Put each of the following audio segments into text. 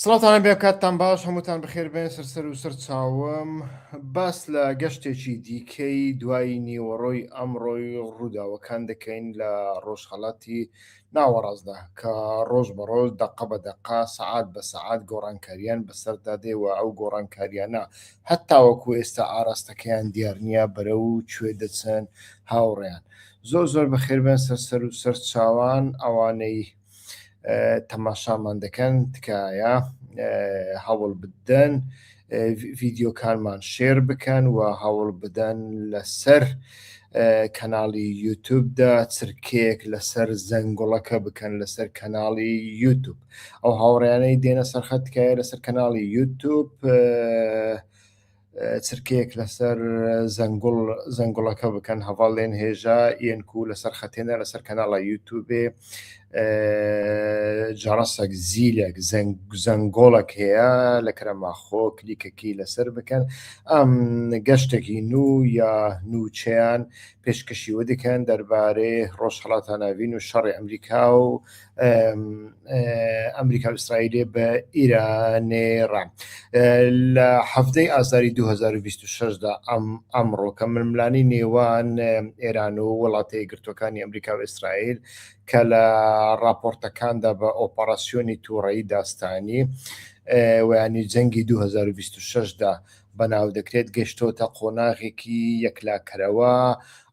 سڵاتانە بێ کاتتان باش هەمووتان بخێر بێن سەر و سەر چاوم باس لە گەشتێکی دیکەی دوای نیوەڕۆی ئەمڕۆی ڕووداوەکان دەکەین لە ڕۆژهەڵاتی ناوەڕاستدا کە ڕۆژ بە ڕۆژ دەقە بە دەقا سەعات بە سەعات گۆڕانکاریان بەسەردا دێوە ئەو گۆڕانکاریانە هەتا وەکو ئێستا ئاراستەکەیان دیار نییە بەرە و کوێ دەچن هاوڕێیان زۆر بەخێر بێن سەر و سەر چاوان ئەوانەی تەماشامان دەکەن تکایە هەوڵ بدەن ڤیدیۆکانمان شێر بکەن و هەوڵ بدەن لەسەر کەناڵی یوتیوبدا چرکەیەک لەسەر زەنگوڵەکە بکەن لەسەر کەناڵی یوتیوب ئەو هاوڕێیانەی دێنە سەرخەت تکایە لەسەر کەناڵی یوتیوب چرکەیەک لەسەر زەنگوڵەکە بکەن هەواڵێن هێژە ئێنکو لەسەر خەتێنە لەسەر کەناڵە یوتیوبێ جەڕەسێک زیلێک زەنگۆڵێک هەیە لە کەرەماخۆ کلیکەکی لەسەر بکەن ئەم گەشتێکی نو یا نوچەیان پێشکەشیوە دەکەن دەربارەی ڕۆژهەڵاتە ناوین و شەڕی ئەمریکا و ئەمریکا و ئیسرائیلێ بە ئیرانێڕان لە هەفتەی ئازاری 2026دا ئەمڕۆ کە ململانی نێوان ئێران و وڵاتەی گرتوەکانی ئەمریکا و ئیسرائیل کە لە راپۆرتەکاندا بە ئۆپەراسیۆنی تووڕەیی داستانی ویانی جەنگی 2026دا بەناو دەکرێت گەشتۆتە قۆناغێکی یەکلاکەرەوە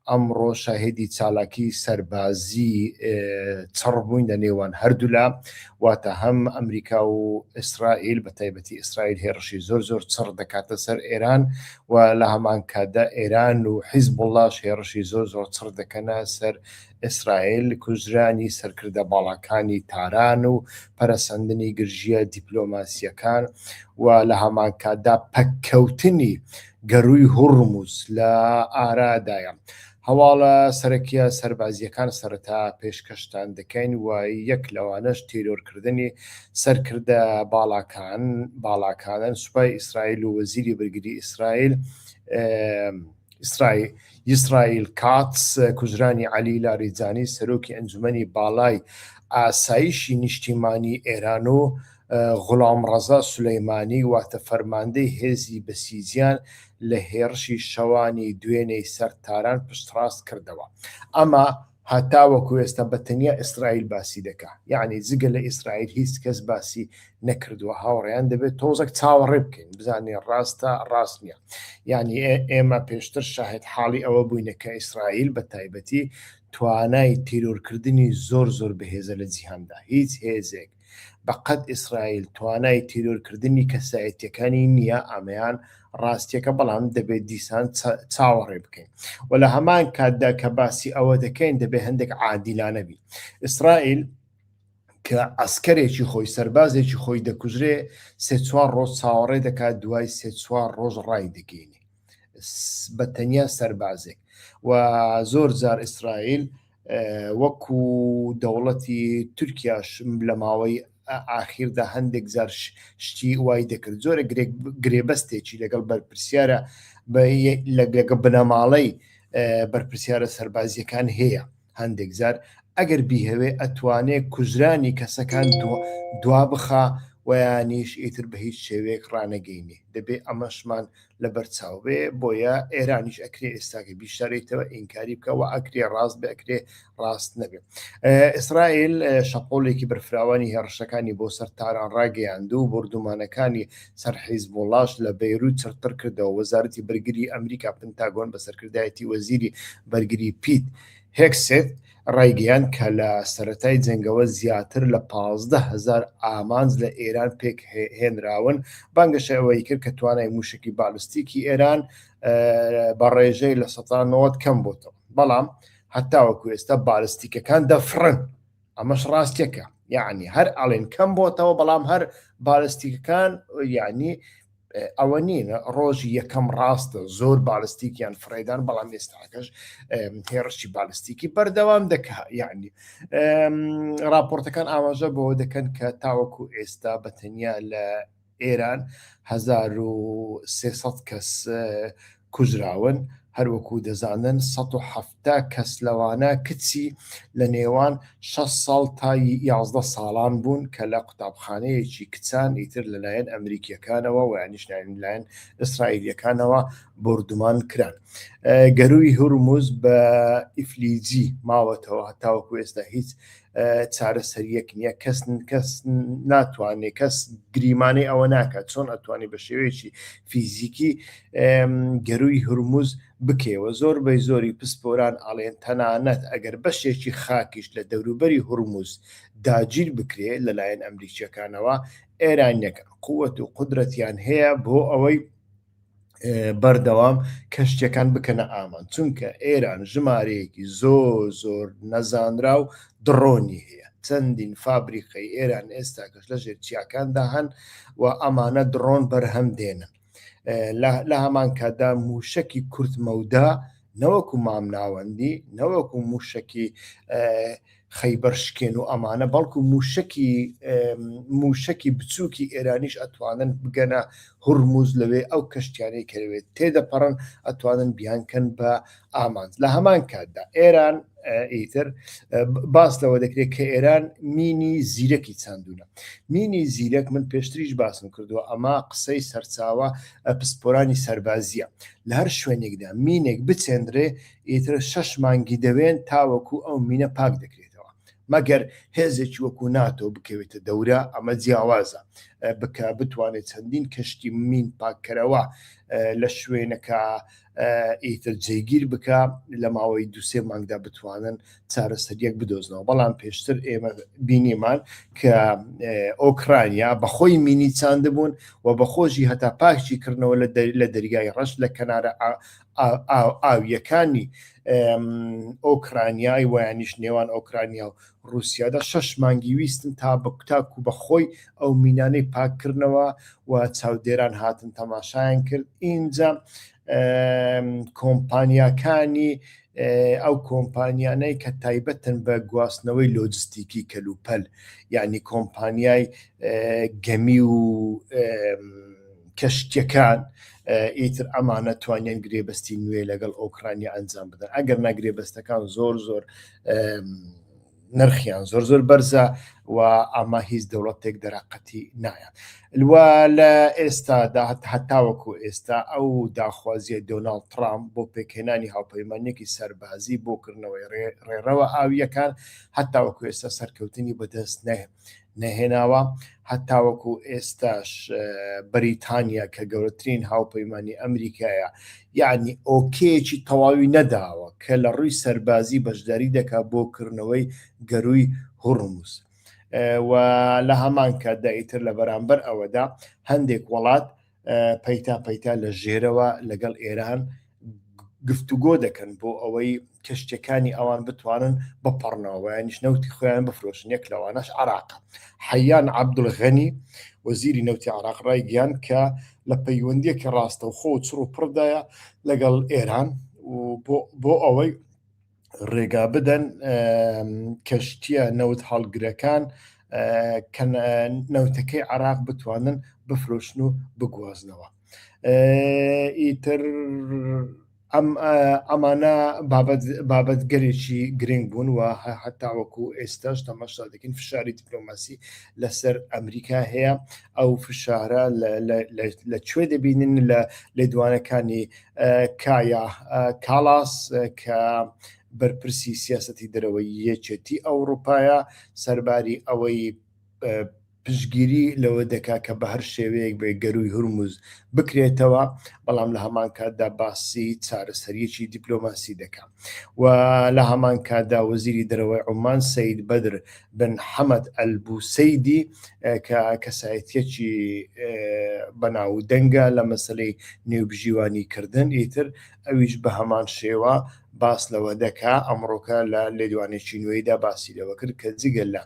ئەمڕۆ شاهێدی چالاکی سەربازی چڕبووین لە نێوان هەردوولا واتە هەم ئەمریکا و ئیسرائیل بە تایبەتی ئیسرائیل هێرشی زۆر چڕ دەکاتە سەر ئێران و لە هەمان کاتدا ئێران و حیزبوڵڵاش هێرشی زۆر چڕ دەکەنە سەر ئیسرائیل کوژرانی سەرکردە باڵاکانی تاران و پەرەسەندنی گرژیە دیپلۆماسیەکان و لە هەمان کاتدا پەککەوتنی گەڕووی هورموز لە ئارادایە هەواڵە سەرەکیە سەربازیەکان سەرەتا پێشکەشتان دەکەین و یەک لەوانەش تیرۆرکردنی سەرکردە باڵاکانن سوپای ئیسرائیل و وەزیری بەرگری ئیسرائیل کاتس کوژرانی عەلی لاریجانی سەرۆکی ئەنجومەنی باڵای ئاسایشی نیشتیمانی ئێران و غوڵامڕەزا سولەیمانی واتە فەرماندەی هێزی بەسیجیان لە هێرشی شەوانی دوێنەی سەرتاران پشتڕاست کردەوە ئەمە هەتاوەکو ئێستا بەتەنیا ئیسرائیل باسی دەکا یعنی جگە لە ئیسرائیل هیچ کەس باسی نەکردووە هاوڕێیان دەبێت تۆزێک چاوەڕێ بکەین بزانێ ڕاستە ڕاست نییە یعنی ئێمە پێشتر شاهد حاڵی ئەوە بووینە کە ئیسرائیل بە تایبەتی توانای تیرۆرکردنی زۆر بەهێزە لە جیهاندا هیچ هێزێک بەقەد ئیسرائیل توانای تیرۆرکردنی کەسایەتیەکانی نییە ئەمەیان ڕاستیەکە بەڵام دەبێت دیسان چاوەڕێ بکەین و لە هەمان کاتدا کە باسی ئەوە دەکەین دەبێت هەندێک عادیلانەبی ئیسرائیل کە ئەسکەرێکی خۆی سەربازێکی خۆی دەکوژرێ سێ-چوار ڕۆژ چاوەڕێ دەکات دوای سێ-چوار ڕۆژ ڕای دەگەینێ بە تەنیا سەربازێک و زۆر جار ئیسرائیل وەکو دەوڵەتی تورکیاش لە ماوەی ئاخیردا هەندێک زار شتی وای دەکرد زۆرە گرێبەستێکی لەگەڵ بەرپرسیارە لەگە بنەماڵەی بەرپرسیارە سەربازیەکان هەیە هەندێک زار ئەگەر بیهەوێ ئەتوانێت کوژرانی کەسەکان دوا بخا ویانیش ئیتر بە هیچ شێوەیەک ڕانەگەینێ دەبێت ئەمەشمان لە بەرچاو بێ بۆیە ئێرانیش ئەکرێ ئێستاکە بیشتەرێتەوە ئینکاری بکەوە ئەکرێ ڕاست بێ ئەکرێ ڕاست نەبێت ئیسرائیل شەپۆڵێکی بەرفراوانی هێرشەکانی بۆ سەر تاران ڕاگەیاند و بردومانەکانی سەر حیزبوڵڵاش لە بەیروت چرتر کردەوە وەزارەتی بەرگری ئەمریکا پنتاگۆن بە سەرکردایەتی وەزیری بەرگری پیت هێکسێت ڕایگەیان کە لە سەرەتای جەنگەوە زیاتر لە 15,000 ئامانج لە ئێران پێک هێنراون بانگەشە ئەوەی کرد کە توانای موشکی بالیستیکی ئێران بە ڕێژەی لە 90 کەم بۆتەوە بەڵام هەتاوەکو ئێستا بالیستیکەکان دەفرن ئەمەش ڕاستیەکە یعنی هەر ئەڵێن کەم بۆتەوە بەڵام هەر بالیستیکەکان یعنی ئەوە نین ڕۆژی یەکەم ڕاستە زۆر بالیستیکیان فڕێدان بەڵام ئێستاکەش هێرشی بالیستیکی بەردەوام دەکا یعنی راپۆرتەکان ئاماژە بۆ دەکەن کە تاوەکو ئێستا بەتەنیا لە ئێران 1300 کەس کوژراون هەروەکو دەزانن 170 کەس لەوانە کچی لە نێوان 6 ساڵ تا 11 ساڵان بوون کە لە قوتابخانەیەکی کچان ئیتر لەلایەن ئەمریکیەکانەوە و یانیشنان لایەن ئیسرائیلیەکانەوە بردومان کران. گەروی هورموز بە ئیفلیجی ماوەتەوە هەتاوەکو ئێستا هیچ چارەسەریەک نییە، کەس ناتوانێت کەس گریمانەی ئەوە ناکات چۆن ئەتوانێت بە شێوەیەکی فیزیکی گەروی هورموز بکەوە. زۆر بەی زۆری پسپۆران ئاڵێن تەنانەت ئەگەر بەشێکی خاکیش لە دەوروبەری هورموز داگیر بکرێت لەلایەن ئەمریکیەکانەوە ئێرانیەکان قووەت و قودرەتیان هەیە بۆ ئەوەی بەردەوام کەشتیەکان بکەنە ئامان، چونکە ئێران ژمارەیەکی زۆر نەزانرا و دڕۆنی هەیە. چەندین فابریقەی ئێران ئێستا کەش لە ژێر چیاکاندا هەن و ئەمانە دڕۆن بەرهەم دێنن. لە هەمان کاتدا موشکی کورتمەودا نەوەکو مامناوەندی، نەوەکو موشکی خەیبەرشکێن و ئەمانە، بەڵکو موشکی بچووکی ئێرانیش ئەتوانن بگەنە هورموز لەوێ ئەو کەشتیانەی کەوێت تێدەپەڕن ئەتوانن بیانکەن بە ئامانج. لە هەمان کاتدا ئێران ئیتر باس لەوە دەکرێت کە ئێران مینی زیرەکی چاندونە. مینی زیرەک من پێشتریش باسم کردووە، ئەمە قسەی سەرچاوە پسپۆرانی سەربازیە. لە هەر شوێنێکدا مینێک بچێندرێ ئیتر 6 مانگی دەوێن تاوەکو ئەو مینە پاک دەکرێتەوە، مەگەر هێزێکی وەکو ناتۆ بکەوێتە دەورە، ئەمە جیاوازە بکە بتوانێت چەندین کەشتی مین پاککەرەوە لە شوێنەکە ئیتر جێگیر بکە لە ماوەی 2-3 مانگدا بتوانن چارەسەریەک بدۆزنەوە. بەڵام پێشتر ئێمە بینیمان کە ئۆکرانیا بەخۆی مینی چاندبوون و بەخۆشی هەتا پاکشی کردنەوە لە دەریای ڕەش لە کەنارە ئاویەکانی ئۆکرانیای ویانیش نێوان ئۆکرانیا و رووسیادا 6 مانگی ویستن تا بەکوتاکو بەخۆی ئەو مینانەی پاککردنەوە و چاودێران هاتن تەماشایان کرد. اینجا کۆمپانیاکانی ئەو کۆمپانیانەی کە تایبەتن بە گواستنەوەی لۆجستیکی کەلوپەل، یعنی کۆمپانیای گەمی و کەشتیەکان ئیتر ئەمانە توانیان گرێبەستی نوێ لەگەڵ ئۆکرانیا ئەنجام بدەن. ئەگەر ناگرێبەستەکان زۆر نرخیان زۆر بەرزە و ئەمە هیچ دەوڵەتێک دەراقەتی نایە. لە ئێستادا هەتاوەکو ئێستا ئەو داخوازیە دۆناڵد ترامپ بۆ پێکهێنانی هاوپەیمانیەکی سەربازی بۆ کردنەوەی ڕێڕەوە ئاویەکان هەتاوەکو ئێستا سەرکەوتنی بەدەست نەهێناوە. هەتاوەکو ئێستاش بەریتانیا کە گەورەترین هاوپەیمانی ئەمریکایە یعنی ئۆکێکی تەواوی نەداوە کە لە ڕووی سەربازی بەشداری دەکات بۆ کردنەوەی گەروی هورموز. و لە هەمان کاتدا ئیتر لە بەرامبەر ئەوەدا هەندێک وڵات پەیتا لە ژێرەوە لەگەڵ ئێران گفتوگۆ دەکەن بۆ ئەوەی کەشتەکانی ئەوان بتوانن بپەڕنەوە، یانیش نەوتی خۆیان بفرۆشن. یەک لەوانەش عراق. حەیان عەبدولغەنی وەزیری نەوتی عراق ڕایگەیاند کە لە پەیوەندیەکی ڕاستەوخۆ و چڕ و پڕدایە لەگەڵ ئێران بۆ ئەوەی ڕێگا بدەن کەشتیە نەوت هەڵگرەکان کە نەوتەکەی عراق بتوانن بفرۆشن و بگوازنەوە. ئیتر ئەمانە بابەتگەرێکی گرنگ بوون و هەتاوەکو ئێستاش تەماشا دەکەین فشاری دیپلۆماسی لەسەر ئەمریکا هەیە. ئەو فشارە لەکوێ دەبینن لە لێدوانەکانی کایا کالاس کە بەرپرسی سیاسەتی دەرەوەی یەکێتی ئەوروپایە سەرباری ئەوەی پشگیری لەوە دەکا کە بە هەر شێوەیەک بێ گەروی هورموز بکرێتەوە، بەڵام لە هەمان کاتدا باسی چارەسەریەکی دیپلۆماسی دەکا. و لە هەمان کاتدا وەزیری دەرەوەی عومان سەید بەدر بن حەمەد ئەلبوسەیدی کە کەسایەتیەکی بەناودەنگە لە مەسەلەی نێوبژیوانیکردن، ئیتر ئەویش بە هەمان شێوە باس لەوە دەکا. ئەمڕۆکە لە لێدوانێکی نوێیدا باسی لەوە کرد کە جگەل لە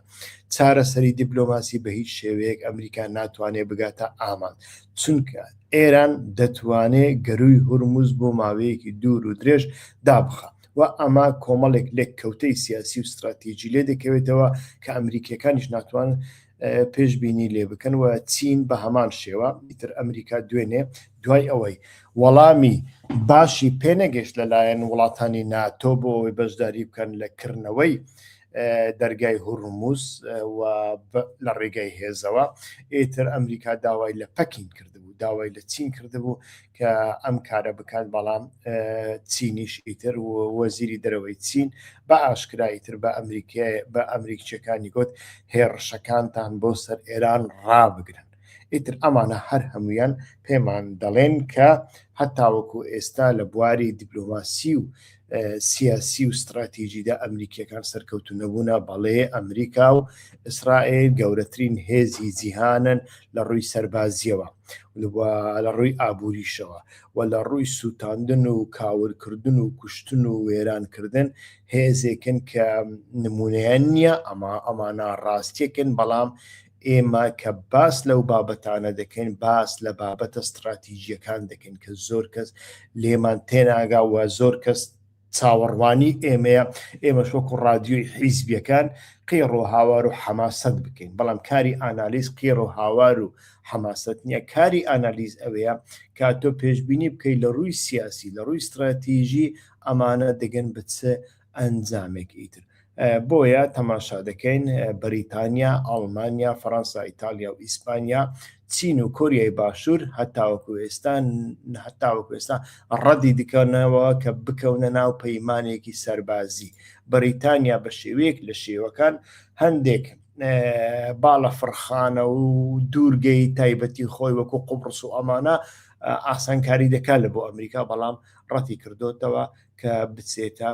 چارەسەری دیپلۆماسی بە هیچ شێوەیەک ئەمریکا ناتوانێت بگاتە ئامان، چونکە ئێران دەتوانێت گەروی هورموز بۆ ماوەیەکی دوور و درێژ دابخە. و ئەمە کۆمەڵێک لێککەوتەی سیاسی و استراتیژی لێ دەکەوێتەوە کە ئەمریکیەکانیش ناتوان پێشبینی لێ بکەن و چین بە هەمان شێوە ئیتر ئەمریکا دوای ئەوەی وەڵامی باشی پێنەگەشت لەلایەن وڵاتانی ناتۆ بۆ ئەوەی بەشداری بکەن لە کردنەوەی دەرگای هورموز و لە ڕێگای هێزەوە ئیتر ئەمریکا داوای لە پەکین کردبوو داوای لە چین کردبوو کە ئەم کارە بکات بەڵام چینیش ئیتر وەزیری دەرەوەی چین بە ئاشکرایتر بە ئەمریکیەکانی گوت هێرشەکانتان بۆ سەر ئێران ڕابگرن ئیتر ئەمانە هەر هەمویان پێمان دەڵێن کە هەتاوەکو ئێستا لە بواری دیپلۆماسی و سیاسی و استراتیژیدا ئەمریکیەکان سەرکەوتو نەبوونە بەڵێ ئەمریکا و ئیسرائیل گەورەترین هێزی جیهانن لە ڕووی سەربازیەوە لە ڕووی ئابووریشەوە و لە ڕووی سووتاندن و کاورکردن و کوشتن و وێرانکردن هێزێکن کە نمونەیان نییە ئەمانە ڕاستیەکن بەڵام ئێمە کە باس لەو بابەتانە دەکەین باس لە بابەتە استراتیژیەکان دەکەین کە زۆر کەس لێمان تێناگا و زۆر کەس چاوەڕوانی ئێمە شۆک و ڕادیۆی حیزبیەکان قێڕۆ هاوار و حەماسەت بکەین بەڵام کاری ئانالیز قێڕۆ هاوار و حەماسەت نییە کاری ئانالیز ئەوەیە کە تۆ پێشبینی بکەیت لە ڕووی سیاسی لە ڕووی استراتیژی ئەمانە دەگەن بچە ئەنجامێک ئیتر بۆیە تەماشا دەکەین بەریتانیا ئەڵمانیا فەڕەنسا ئیتالیا و ئیسپانیا چین و کۆریای باشوور هەتاوەکو ئێستا ڕەدی دکەنەوە کە بکەونە ناو پەیمانێکی سەربازی بەریتانیا بە شێوەیەک لە شێوەکان هەندێک باڵە فڕخانە و دوورگەی تایبەتی خۆی وەکو قوبڕس و ئەمانە ئاسانکاری دەکات لە بۆ ئەمریکا بەڵام ڕەتی کردوتەوە کە بچێتە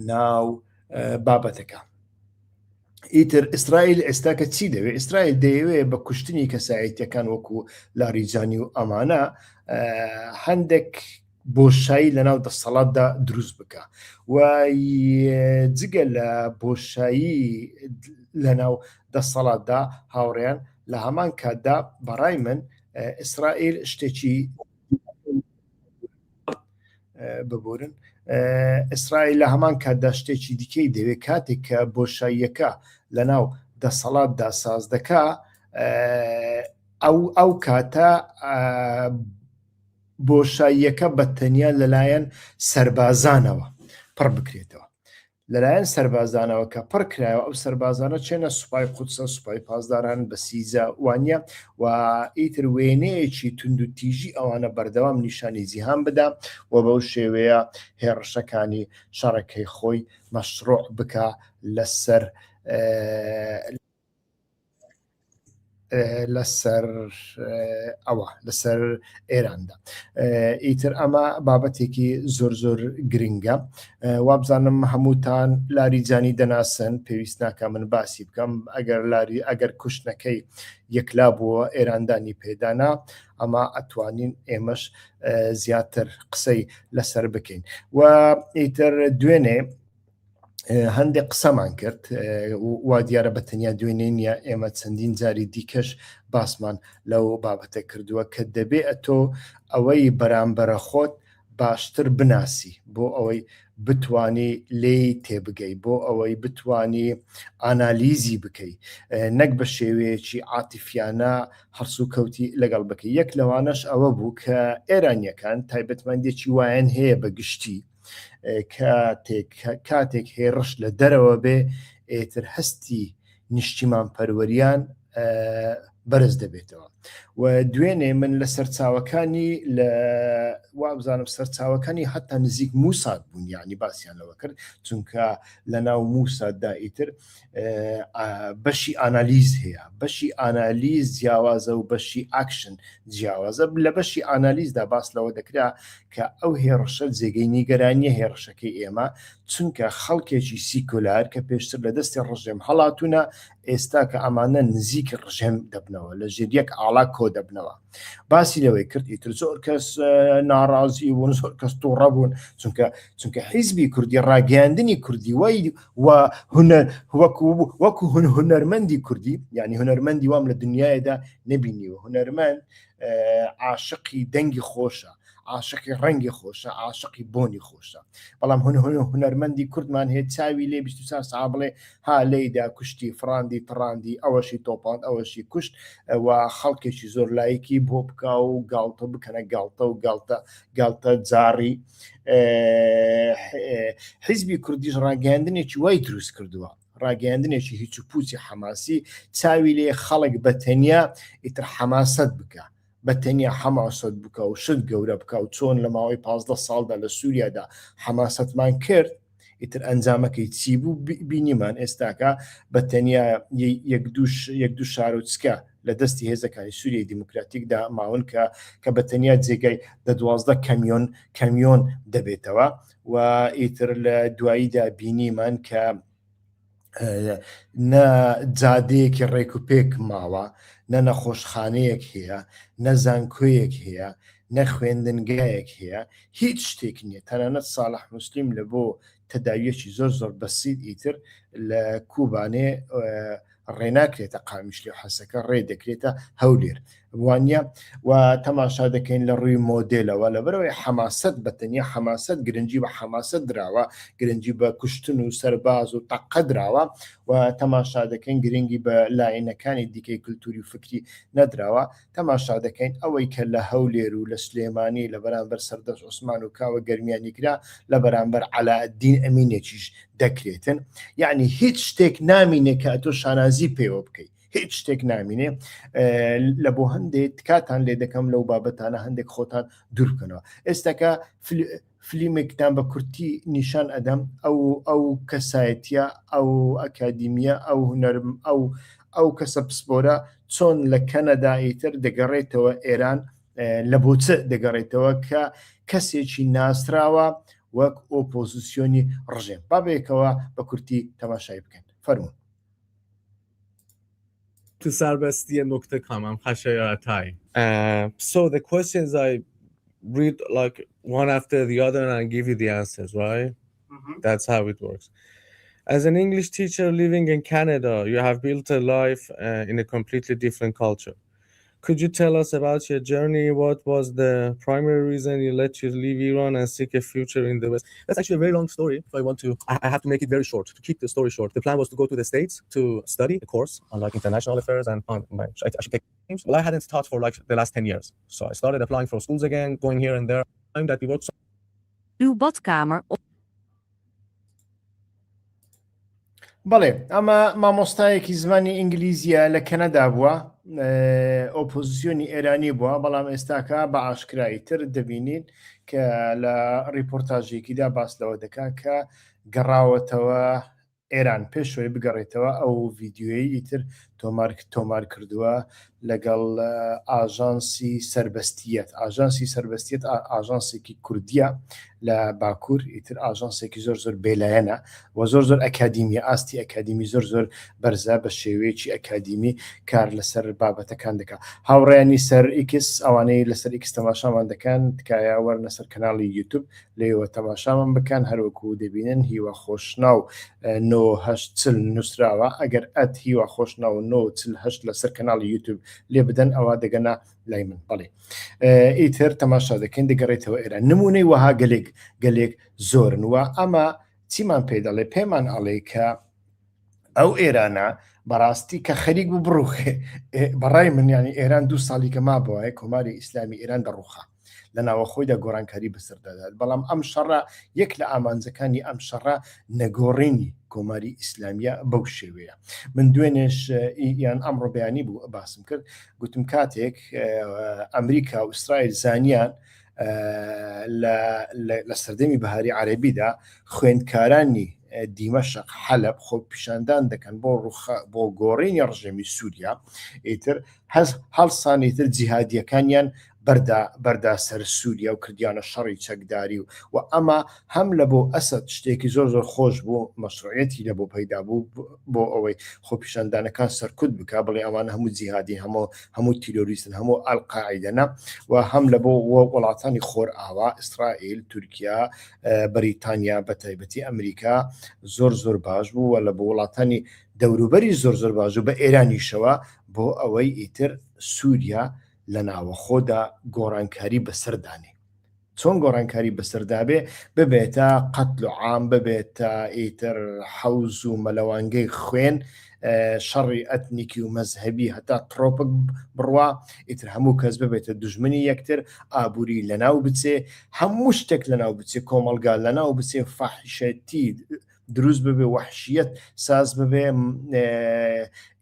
ناو بابەتەکە ئیتر ئیسرائیل ئێستا کە چی دەوێت ئیسرائیل دەیەوێت بە کوشتنی کەسایەتیەکان وەکو لاریجانی و ئەمانە هەندێک بۆشایی لە ناو دەسەڵاتدا دروست بکە و جگە لە بۆشایی لە ناو دەسەڵاتدا هاوڕێیان لە هەمان کاتدا بەڕای من ئیسرائیل شتێکی ببورن ئیسرائیل لە هەمان کاتدا شتێکی دیکەی دەوێت کاتێک کە بۆشاییەکە لە ناو دەسەڵاتدا ساز دەکا ئەو کاتە بۆشاییەکە بەتەنیا لەلایەن سەربازانەوە پڕ بکرێتەوە لەلایەن سەربازانەوە کە پڕ کرایەوە ئەو سەربازانە چێنە سوپای قودسە سوپای پاسداران بە سیزە وانە و ئیتر وێنەیەکی تونند و تیژی ئەوانە بەردەوام نیشانی جیهان بدا و بەو شێوەیە هێڕشەکانی شەڕەکەی خۆی مەشروع بکە لەسەر ئێراندا ئیتر ئەمە بابەتێکی زۆر گرنگە وابزانم هەمووتان لاریجانی دەناسن پێویست ناکە من باسی بکەم ئەگەر کوشتنەکەی یەکلا بووە ئێراندانی پێدانا ئەمە ئەتوانین ئێمەش زیاتر قسەی لەسەر بکەین و ئیتر دوێنێ هەندێک قسەمان کرد وا دیارە بەتەنیا دوێنێ نیە ئێمە چەندین جاری دیکەش باسمان لەو بابەتە کردووە کە دەبێ ئەتۆ ئەوەی بەرامبەرە خۆت باشتر بناسی بۆ ئەوەی بتانی لێی تێبگەی بۆ ئەوەی بتانی ئانالیزی بکەی نەک بە شێوەیەکی عاتیفیانە هەرسو کەوتی لەگەڵ بکەی یەک لەوانەش ئەوە بوو کە ئێرانیەکان تایبەتمەندێکی وایەن هەیە بە گشتی کاتێک هێڕش لە دەرەوە بێ ئێتر هەستی نیشتیمان پەروەریان بەرز دەبێتەوە و دوێنێ من لە سەرچاوەکانی وابزانم سەرچاوەکانی هەتا نزیک موساد بوون یعنی باسییان لەوە کرد چونکە لە ناو موساددا ئیتر بەشی ئانالیز هەیە بەشی ئانالیز جیاوازە و بەشی ئاکشن جیاوازە لە بەشی ئانالیزدا باس لەوە دەکرا کە ئەو هێڕشە جێگەی نیگەرانیە هێڕشەکەی ئێمە چونکە خەڵکێکی سیکولار کە پێشتر لە دەستی ڕژێم هەڵاتونە ئێستا کە ئەمانە نزیک ڕژێم دەبنەوە لە ژێر یەک ئاڵا کۆ دەبنەوە باسی لەوەی کرد ئیتر زۆر کەس ناڕازی بوون زۆر کەس تووڕە بوون چونکە حیزبی کوردی ڕاگەاندنی کوردی وای و وەکو هونەرمەندی کوردی یعنی هونەرمەندی وام لە دنیاەدا نەبینیوە هونەرمەند عاشقی دەنگی خۆشە عاشقی ڕەنگی خۆشە عاشقی بۆنی خۆشە بەڵام هونەرمەندی کوردمان هەیە چاوی لێ 24 ساعت بڵێ ها لێیدا کوشتی فراندی تڕاندی ئەوەشی تۆپاند ئەوەشی کوشت و خەڵکێکی زۆر لایەکی بۆ بکا و گاڵتە بکەنە گاڵتە و گاڵتە جاری حیزبی کوردیش ڕاگەاندنێکی وای دروست کردووە ڕاگەاندنێکی هیچ و پوچی حەماسی چاوی لێ خەڵک بەتەنیا ئیتر حەماست بکە بەتەنیا حەماست بکە و شت گەورە بکە و چۆن لە ماوەی 15 ساڵدا لە سووریادا حەماستمان کرد ئیتر ئەنجامەکەی چی بوو بینیمان ئێستاکە بەتەنیا یەک دوو شار و چکە لە دەستی هێزەکانی سووریای دیموکراتیکدا ماون کە بەتەنیا جێگای دە 12 کەمیۆن دەبێتەوە و ئیتر لە دواییدا بینیمان کە نە جادەیەکی ڕێک و پێک ماوە نە نەخۆشخانەیەک هەیە نە زانکۆیەک هەیە نە خوێندنگایەک هەیە هیچ شتێک نییە تەنانەت ساڵح موسلیم لە بۆ تەداویەکی زۆر بەسیط ئیتر لە کوبانێ ڕێناکرێتە قامیشلی و حەسەکە ڕێ دەکرێتە هەولێر وانە و تەماشا دەکەین لە ڕووی مۆدلەوە لەبەرەوەی حەماست بەتەنیا حەماست گرنگی بە حەماست درراوە گرنگی بە کوشتن و سەرباز و تەقە درراوە و تەماشا دەکەین گرنگی بە لاینەکانی دیکەی کللتوری و فکری نەدراوە تەماشا دەکەین ئەوەی کە لە هەولێر و لە سلێمانی لە بەرامبەر سەردەست عوسمان و کاوە گەرمیانی کرا لە بەرامبەر عەلاءالدین ئەمینێکیش دەکرێتن یعنی هیچ شتێک نامینێ کە ئەتۆ شانازی پێوە بکەیت هیچ شتێک نامینێ لە بۆ هەندێک کاتان لێ دەکەم لەو بابەتانە هەندێک خۆتان دوور بکەنەوە ئێستاکە فلیمێکتان بە کورتی نیشان ئەدەم ئەو کەسایەتیە ئەو ئەکادیمیە ئەو هونەرم ئەو کەسە پسپۆرە چۆن لە کەنەدا ئیتر دەگەڕێتەوە ئێران لە بۆچە دەگەڕێتەوە کە کەسێکی ناسراوە وەک ئۆپۆزیسیۆنی ڕژێم بابێکەوە بە کورتی تەماشای بکەن فەرموون تو سربستی نکته کامم خشایارتای. So the questions I read like one after the other and I give you the answers, right? That's how it works. As an English teacher living in Canada, you have built a life in a completely different culture. Could you tell us about your journey? What was the primary reason you let you leave Iran and seek a future in the West? That's actually a very long story. So I have to make it very short, to keep the story short. The plan was to go to the States to study a course on like international affairs and I should take names. Well, I hadn't taught for like the last 10 years. So I started applying for schools again, going here and there. Time that we worked so Uw badkamer. بەڵێ ئەمە مامۆستایەکی زمانی ئینگلیزیە لە کەنەدا بووە ئۆپۆزیسیۆنی ئێرانی بووە بەڵام ئێستاکە بە ئاشکرایی تر دەبینین کە لە ڕیپۆرتاژێکیدا باس لەوە دەکا کە گەڕاوەتەوە ئێران پێشوەی بگەڕێتەوە ئەو ڤیددیۆیی ئیتر تۆمار کردووە لەگەڵ ئاژانسی سربەستیەت ئاژانسێکی کوردیە لە باکوور ئیتر ئاژانسێکی زۆر بێلایەنە و زۆر ئەکادیمی ئاستی ئەکادیمی زۆر بەرزە بە شێوەیەکی ئەکادیمی کار لەسەر بابەتەکان دەکات هاوڕێیانی سەر ئیکس ئەوانەی لەسەر ئیکس تەماشامان دەکەن تکایە وەرنە سەر کەناڵی یوتیوب لێوە تەماشامان بکەن هەروەکو دەبینن هیوە خۆشناو 980 نووسراوە ئەگەر ئەت هیوە خۆشناو 980 لەسەر کەناڵی یوتیوب لێ بدەن ئەوە دەگەنە لای من بەڵێ ئیتر تەماشا دەکەن دەگەڕێتەوە ئێران نمونەی وەها گەلێک زۆرن وە ئەمە چیمان پێ دەڵێ پێمان ئەڵێ کە ئەو ئێرانە بەڕاستی کە خەریک بوو بڕوخێ بەڕای من ینی ئێران 2 ساڵی کە مابووە کۆماری ئیسلامی ئێران دەڕوخە لە ناوەخۆیدا گۆڕانکاری بەسەردەدات بەڵام ئەم شەڕە یەک لە ئامانجەکانی ئەم شەڕە نەگۆڕینی کۆماری ئیسلامیە بەو شێوەیە من دوێنێش یان ئەمڕۆ بەیانی بوو باسم کرد گوتم کاتێک ئەمریکا و ئیسرائیل زانیان لە سەردەمی بەهاری عەرەبیدا خوێندکارانی دیمەشق حەلب خۆ پیشاندان دەکەن بۆ گۆڕینی ڕژێمی سووریا ئیتر هەڵسانی تر جیهادیەکانیان بەردا سەر سووریا و کردیانە شەڕی چەکداری و ئەمە هەم لە بۆ ئەسد شتێکی زۆر خۆش بوو مەشروعەتی لە بۆ پەیدا بوو بۆ ئەوەی خۆپیشاندانەکان سەرکوت بکە بڵێ ئەوانە هەموو جیهادی هەموو تیرۆریستن هەموو ئەڵقاعیدەنە و هەم لە بۆ وڵاتانی خۆر ئاوا ئیسرائیل تورکیا بەریتانیا بە تایبەتی ئەمریکا زۆر باش بوو و لە بۆ وڵاتانی دەوروبەری زۆر باش و بە ئێرانیشەوە بۆ ئەوەی ئیتر سووریا لە ناوەخۆدا گۆڕانکاری بەسەردانێ چۆن گۆڕانکاری بەسەردابێ ببێتە قەتل و عام ببێتە ئیتر حەوز و مەلەوانگەی خوێن شەڕی ئەتنیکی و مەزهەبی هەتا ترۆپک بڕوا ئیتر هەموو کەس ببێتە دوژمنی یەکتر ئابووری لەناو بچێ هەموو شتێک لەناو بچێ کۆمەلگا لەناو بچێ فاحیشەتی دروست ببێ وەحشیەت ساز ببێ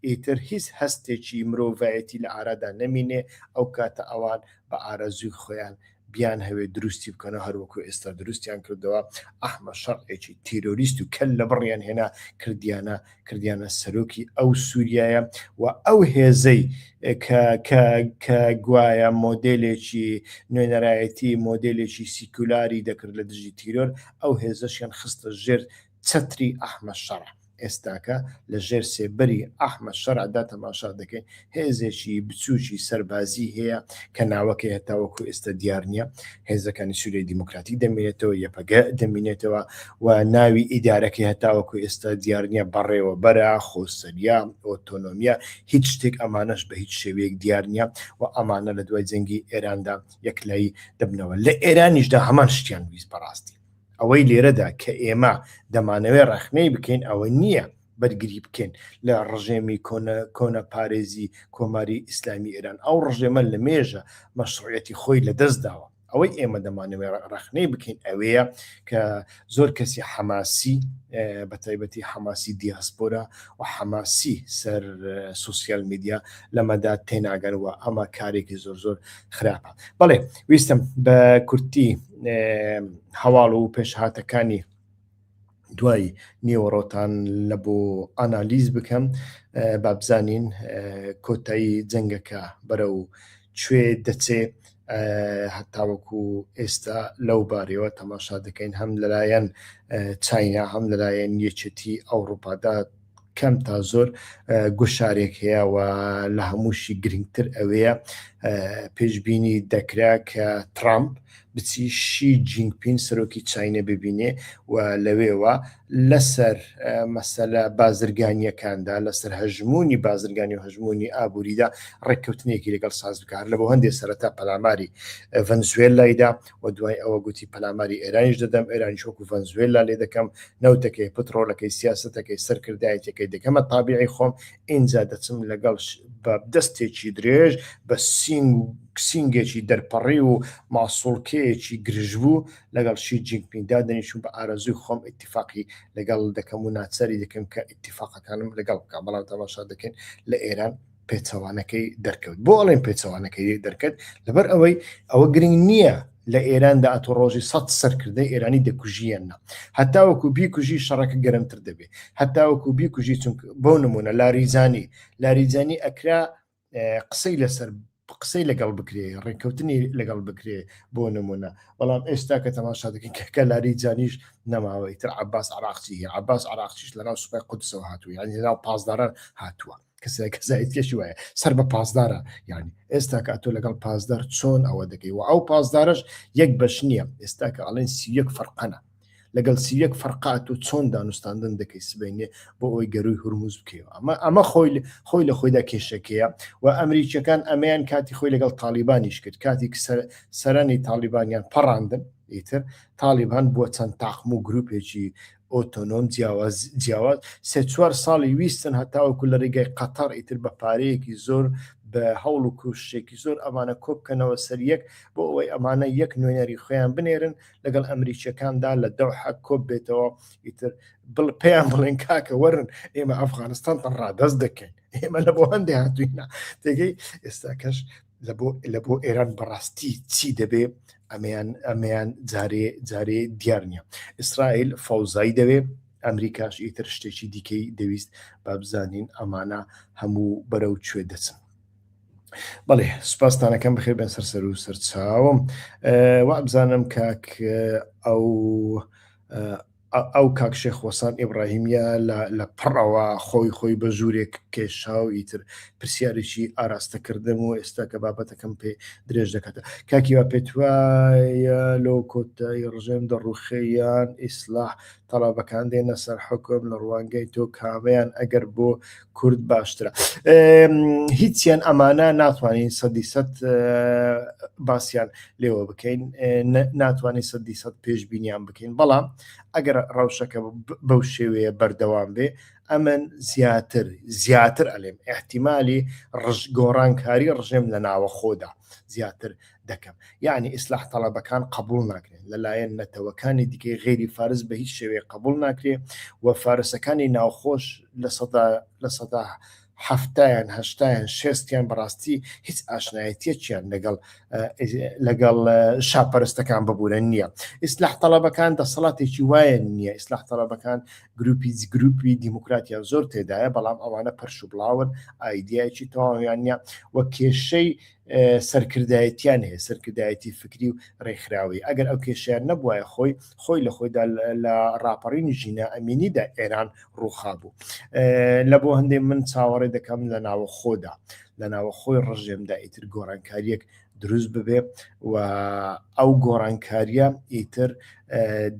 ئیتر هیچ هەستێکی مرۆڤایەتی لە ئارادا نەمینێ ئەو کاتە ئەوان بە ئارەزوی خۆیان بیان هەوێ دروستی بکەنە هەروەکو ئێستا دروستیان کردەوە ئەحمە شەڕێکی تیرۆریست و کەل لە بڕیان هێنا کردیانە سەرۆکی ئەو سووریایە و ئەو هێزەی کە گوایە مۆدلێکی نوێنەرایەتی مۆدلێکی سیکولاری دەکرد لە دژی تیرۆر ئەو هێزەشیان خستە ژێر چەتری ئەحمە شەڕە ئێستاکە لە ژێر سێبەری ئەحمە شەڕدا تەماشا دەکەین هێزێکی بچووکی سەربازی هەیە کە ناوەکەی هەتاوەکو ئێستا دیار نییە هێزەکانی سووریای دیموکراتی دەمێنێتەوە یەپەگە دەمێنێتەوە و ناوی ئیدارەکەی هەتاوەکو ئێستا دیار نییە بەڕێوە بەرە خۆسەریا ئۆتۆنۆمیە هیچ شتێک ئەمانەش بە هیچ شێوەیەک دیار نییە و ئەمانە لە دوای جەنگی ئێراندا یەکلایی دەبنەوە لە ئێرانیشدا هەمان شتیان ویست بەڕاستی ئەوەی لێرەدا کە ئێمە دەمانەوێت ڕەخنەی بکەین ئەوە نییە بەرگری بکەین لە ڕژێمی کۆنە پارێزی کۆماری ئیسلامی ئێران ئەو ڕژێمە لە مێژە مەشروعەتی خۆی لە دەست داوە ئەوەی ئێمە دەمانەوێت ڕەخنەی بکەین ئەوەیە کە زۆر کەسی حەماسی بە تایبەتی حەماسی دیاسپۆرا و حەماسی سەر سوسیال میدیا لەمەدا تێناگەنەوە ئەمە کارێکی زۆر خراپە بەڵێ ویستم بە کورتی هەواڵ و پێشهاتەکانی دوای نیوەڕۆتان لە بۆ ئانالیز بکەم با بزانین کۆتایی جەنگەکە بەرەو کوێ دەچێ هەتاوەکو ئێستا لەو بارەوە تەماشا دەکەین هەم لەلایەن چاینا هەم لەلایەن یەکێتی ئەوروپادا کەم تا زۆر گوشارێک هەیە و لە هەمووشی گرنگتر ئەوەیە پێشبینی دەکرا کە ترامپ بچی شی جینگپین سەرۆکی چاینە ببینێ و لەوێوە لەسەر مەسەلە بازرگانیەکاندا لەسەر هەژمونی بازرگانی و هەژمونی ئابووریدا ڕێککەوتنێکی لەگەڵ ساز بکار لە بۆ هەندێک سەرەتا پەلاماری ڤەنزوێلایدا و دوای ئەوە گوتی پەلاماری ئێرانیش دەدەم ئێرانی شۆک و ڤەنزوێلا لێ دەکەم نەوتەکەی پترۆلەکەی سیاسەتەکەی سەرکردایەتەکەی دەکەمە تابیعی خۆم ئینجا دەچم لەگەڵ بە دەستێکی درێژ بە سینگێکی دەرپەڕی و ماسوڵکەیەکی گرژبوو لەگەڵ شی جینگپیندا دەنیشم بە ئارەزوی خۆم ئیتیفاقی لەگەڵ دەکەم و ناچاری دەکەم کە ئیتیفاقەکانم لەگەڵ بکە بەڵام تەماشا دەکەن لە ئێران پێچەوانەکەی دەرکەوت بۆ ئەڵێن پێچەوانەکەی دەرکەوت لەبەر ئەوەی ئەوە گرنگ نییە لە ئێراندا ئەتۆ ڕۆژی 100 سەرکردەی ئێرانی دەکوژیەنە هەتاوەکو بیکوژی شەڕەکە گەرمتر دەبێ هەتاوەکو بیکوژی چونکە بۆ نمونە لاریجانی ئەکرا قسەی لەگەڵ بکرێ ڕێککەوتنی لەگەڵ بکرێ بۆ نمونە بەڵام ئێستا کە تەماشا دەکەن کە لاریجانیش نەماوەی تر عەباس عراقچیش لەناو سوپای قودسەوە هاتووە یعنی لەناو پازداران هاتووە کەسایەتیەشی وایە سەر بە پازدارە یعنی ئێستا کە ئەتۆ لەگەڵ پازدار چۆن ئەوە دەکەی و ئەو پازدارش یەک بەش نییە ئێستا کە ئەڵێن 31 فەرقەنە لەگەڵ 31 فەرقات و چۆن دانوستاندن دەکەی سبەینێ بۆ ئەوی گەروی هورموز بکەوە ئەمە خۆی لە خۆیدا کێشەکەیە و ئەمریکیەکان ئەمەیان کاتی خۆی لەگەڵ تالیبانیش کرد کاتی سەرانی تالیبانیان پەڕاندن ئیتر تالیبان بووە چەند تاقم و گروپێکی ئۆتۆنۆم جیاواز 3-4 ساڵی ویستن هەتاوەکو لە ڕێگای قەتەر ئیتر بە پارەیەکی زۆر بە هەوڵ و کوشتێکی زۆر ئەمانە کۆبکەنەوە سەر یەک بۆ ئەوەی ئەمانە یەک نوێنەری خۆیان بنێرن لەگەڵ ئەمریکیەکاندا لە دەوحە کۆب بێتەوە ئیتر پێیان بڵێن کاکە وەرن ئێمە ئەفغانستانتان ڕادەست دەکەین ئێمە لە بۆ هەندێک هاتووینە تێگەی ئێستاکەش لە بۆ ئێران بەڕاستی چی دەبێ ئەمەیان جارێ دیار نییە ئیسرائیل فەوزایی دەوێ ئەمریکاش ئیتر شتێکی دیکەی دەویست با بزانین ئەمانە هەموو بەرەو کوێ دەچن بەڵێ سوپاسدانەکەم بخێر بێن سەر و سەرچاوم وا بزانم کاک ئەو کاک شێخ وەسان ئیبراهیمیە لە پڕەوە خۆی بە ژوورێک کێشا و ئیتر پرسیارێکی ئاراستەکردم و ئێستا کە بابەتەکەم پێ درێژ دەکاتە کاکی وا پێت وایە لۆ کۆتایی ڕژێم دەڕوخەیان ئیسلاح تەڵابەکان دێنە سەر حکم لە ڕوانگەی تۆ کامەیان ئەگەر بۆ کورد باشترە هیچیان ئەمانە ناتوانین 100% باسییان لێوە بکەین ناتوانین 100% پێشبینیان بکەین بەڵام ئەگەر ڕەوشەکە بەو شێوەیە بەردەوام بێ ئەمن زیاتر ئەلێم احتیمالی گۆڕانکاری ڕژێم لە ناوە خۆدا زیاتر دەکەم یعنی ئیسلاح تەڵەبەکان قبول ناکرێن لەلایەن نەتەوەکانی دیکەی غێری فارس بە هیچ شێوەیە قبول ناکرێ و فارسەکانی ناوخۆش لە سەدا هەفتیان هەشتیان شێستیان بەڕاستی هیچ ئاشنایەتیەکیان لەگەڵ شاپەرستەکان ببوورە نییە ئیسلاح تەڵەبەکان دەسەڵاتێکی وایە نییە ئیسلاح تەڵەبەکان گروپی دیموکراتیان زۆر تێدایە بەڵام ئەوانە پەرش و بڵاون ئایدیایکی تەواویان نییە و کێشەی سەرکردایەتیان هەیە سەرکردایەتی فکری و ڕێکخراوی ئەگەر ئەو کێشیان نەبووایە خۆی لە خۆیدا لە ڕاپەڕینی ژینە ئەمینیدا ئێران ڕووخا بوو لە بۆ هەندێک من چاوەڕێ دەکەم لە ناوە خۆدا لە ناوە خۆی ڕژێمدا ئیتر گۆڕانکاریەک دروست ببێ و ئەو گۆڕانکاریە ئیتر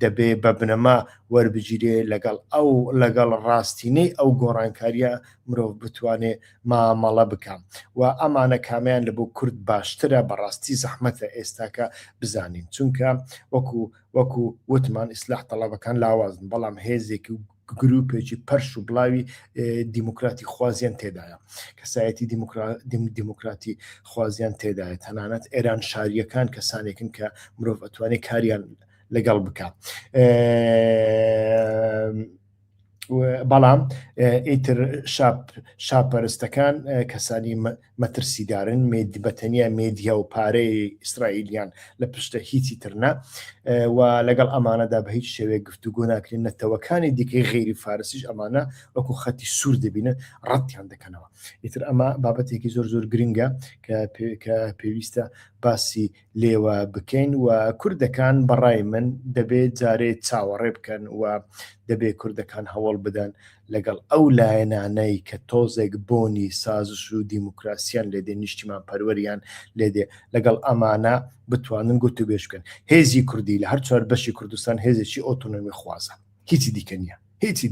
دەبێ بە بنەما وەربگیرێ لەگەڵ ڕاستینەی ئەو گۆڕانکاریە مرۆڤ بتوانێ مامەڵە بکەم و ئەمانە کامیان لە بۆ کورد باشترە بەڕاستی زەحمەتە ئێستاکە بزانین چونکە وەکو وتمان ئیسلاح تەڵەبەکان لاوازن بەڵام هێزێکی و گروپێکی پەرش و بڵاوی دیموکراتی خوازیان تێدایە کەسایەتی دیموکراتی خوازیان تێدایە تەنانەت ئێران شاریەکان کەسانێکن کە مرۆڤ ئەتوانێت کاریان لەگەڵ بکات بەڵام ئیتر شاپەرستەکان کەسانی مەترسیدارن بەتەنیا مێدیا و پارەی ئیسرائیلیان لە پشتە هیچی ترنا و لەگەڵ ئەمانەدا بە هیچ شێوەیە گفتوگۆ ناکرێن نەتەوەکانی دیکەی غێری فارسیش ئەمانە وەکو خەتی سوور دەبینن ڕەتیان دەکەنەوە ئیتر ئەمە بابەتێکی زۆر گرنگە کە پێویستە باسی لێوە بکەین و کوردەکان بەڕای من دەبێت جارێ چاوەڕێ بکەن و دەبێت کوردەکان هەوڵ بدەن لەگەڵ ئەو لایەنانەی کە تۆزێک بۆنی سازش و دیموکراسیان لێدێ نیشتیمان پەروەریان لێدێ لەگەڵ ئەمانە بتوانن گوت و بێژ بکەن هێزی کوردی لە هەر چوار بەشی کوردستان هێزێکی ئۆتۆنۆمی خوازە هیچی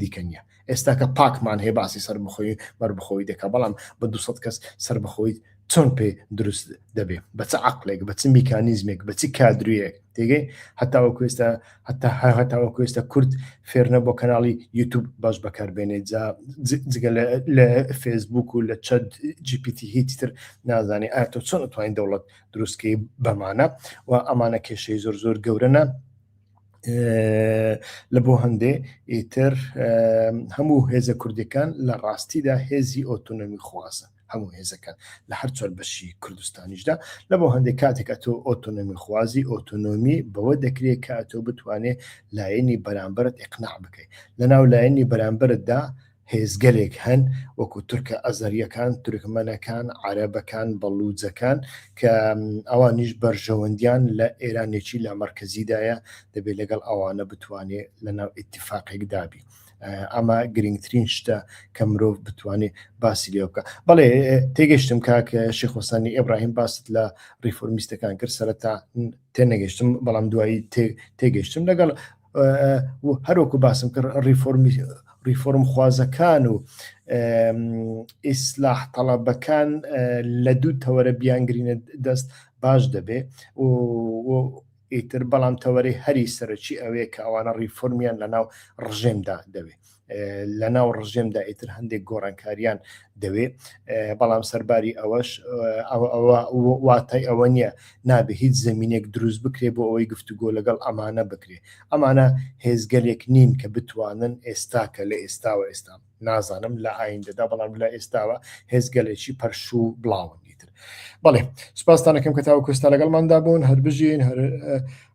دیکە نییە ئێستاکە پاکمان هەیە باسی سەربەخۆی بەربخۆی دەکە بەڵام بە 200 کەس سەربەخۆی چۆن پێ دروست دەبێ بە چ عەقلێک بە چ میکانیزمێک بە چ کادرویەک تێگەی هەتاوەکو ئێستا کورد فێرنە بۆ کەناڵی یوتیوب باش بەکاربێنێت جگە لە فێسبوک و لە چەت GPT هیچ تر نازانێ ئایا تۆ چۆن ئەتوانین دەوڵەت دروستکەی بەمانە و ئەمانە کێشەی زۆر گەورەنە لە بۆ هەندێ ئیتر هەموو هێزە کوردەکان لە ڕاستیدا هێزی ئۆتۆنۆمی خوازە هەموو هێزەکان لە هەر چوار بەشی کوردستانیشدا لە بۆ هەندێک کاتێک ئەتۆ ئۆتۆنۆمی خوازی ئۆتۆنۆمی بەوە دەکرێت کە ئەتۆ بتوانێت لایەنی بەرامبەرت ئیقناع بکەیت لەناو لایەنی بەرامبەرتدا هێزگەلێک هەن وەکو تورکە ئەزەریەکان تورکمەنەکان عەرەبەکان بەڵوجەکان کە ئەوانیش بەرژەوەندیان لە ئێرانێکی لە مەرکەزیدایە دەبێت لەگەڵ ئەوانە بتوانێت لەناو ئیتیفاقێک دابی ئەمە گرنگترین شتە کە مرۆڤ بتوانێت باسی لێ بکە بەڵێ تێگەشتم کاکە شێخ حوسانی ئێبراهیم باست لە ریفۆرمیستەکان کرد سەرەتا تێنەگەشتم بەڵام دوایی تێگەشتم لەگەڵ هەروەکو باسم کرد ریفۆرم خوازەکان و ئیسلاح تەڵەبەکان لە دوو تەوەرە بیانگرینە دەست باش دەبێ ئیتر بەڵام تەوەرەی هەری سەرەکی ئەوەیە کە ئەوانە ریفۆرمیان لەناو ڕژێمدا دەوێت لەناو ڕژێمدا ئیتر هەندێک گۆڕانکاریان دەوێت بەڵام سەرباری ئەوەش واتای ئەوە نییە نابێ هیچ زەمینێک دروست بکرێ بۆ ئەوەی گفتوگۆ لەگەڵ ئەمانە بکرێ ئەمانە هێزگەلێک نین کە بتوانن ئێستاکە لە ئێستاوە ئێستا نازانم لە ئایندەدا بەڵام لە ئێستاوە هێزگەلێکی پەرش و بڵاون بەڵێ سوپاسدانەکەم کە تاوە کوێستا لەگەڵماندا بوون هەر بژین هەر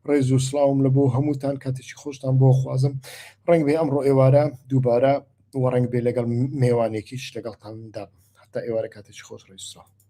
ڕێز و سڵاوم لە بۆ هەمووتان کاتێکی خۆشتان بۆ خوازم ڕنگ بێ ئەمڕۆ ئێوارە دووبارە و ڕنگ بێ لەگەڵ میوانێکیش لەگەڵتاندا هەتا ئێوارە کاتێکی خۆش ڕێز و سڵاو